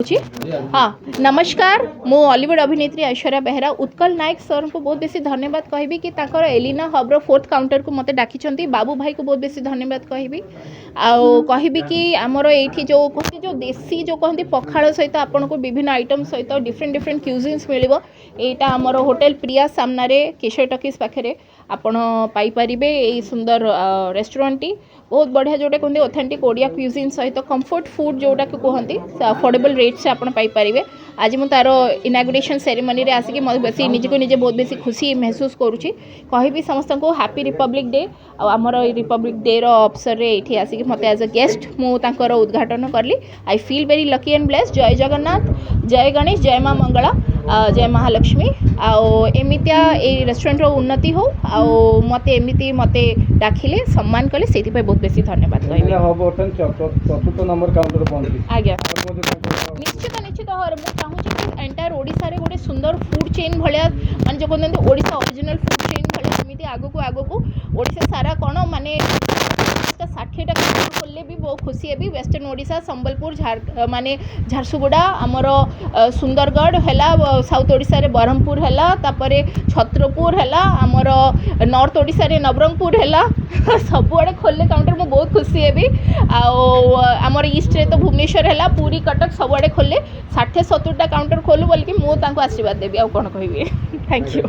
करुँची। हाँ नमस्कार, मो हॉलीवुड अभिनेत्री ऐश्वर्या बेहरा उत्कल नायक सर को बहुत बेसी धन्यवाद कहबी कि ताकर एलिना हब्र 4th काउंटर को मते डाकी बाबू भाई को बहुत बेसी धन्यवाद कहबी कहबी कि आमर ये जो कहते जो देसी जो कहते पखाड़ सहित आपन को विभिन्न आइटम सहित डिफरेंट डिफरेंट क्यूजिन्स मिल यहाँ आमर होटेल प्रिया सामने केशर टकीज पाखे आपण पाइपर यही सुंदर रेस्टोरेंट टी बहुत बढ़िया जोटा कहते ऑथेंटिक ओडिया क्यूजिन सहित कंफर्ट फूड जोटा कहते अफोर्डेबल रेट से आप पाइपर। आज मुझे तार इनागुरेशन सेरेमनी रे आसिक बेस निजी को निजे बहुत बेसी खुशी महसूस करुँची कहबी समस्त को हैप्पी रिपब्लिक डे आमर रिपब्लिक डे अवसर में ये आसिक मत एज अ गेस्ट मुझे उद्घाटन कली। I feel very lucky and blessed. जय जगन्नाथ, जय गणेश, जय माँ मंगला, जय महालक्ष्मी। आमतिया ये रेस्टोरेंट उन्नति हो मत एमती मत डाकिले सम्मान कले से बहुत बेसी धन्यवाद आज्ञा। निश्चित निश्चित मुझे चाहूँगी एंटायर ओडिशा रे गोटे सुंदर फूड चेन भाया माने जो कहते ओडिशा ओरिजिनल फूड चेन भाया एमती आगक आगक ओडिशा सारा कौन माने 60टा खोलले भी बहुत खुशी है। वेस्टर्न ओडिशा संबलपुर माने झारसुगुड़ा आमर सुंदरगढ़ है, साउथ ओडिशा रे ब्रह्मपुर है, तापरे छत्रपुर है, आमर नॉर्थ ओडिशा रे नवरंगपुर है, सबुआड़े खोलले काउंटर मु बहुत खुशी है। आमर ईस्ट रे तो भुवनेश्वर है, पुरी कटक सबुआड़े खोलले 60-70टा काउंटर खोलू बोल कि मुझे आशीर्वाद देवी आ कौन कह। Thank you.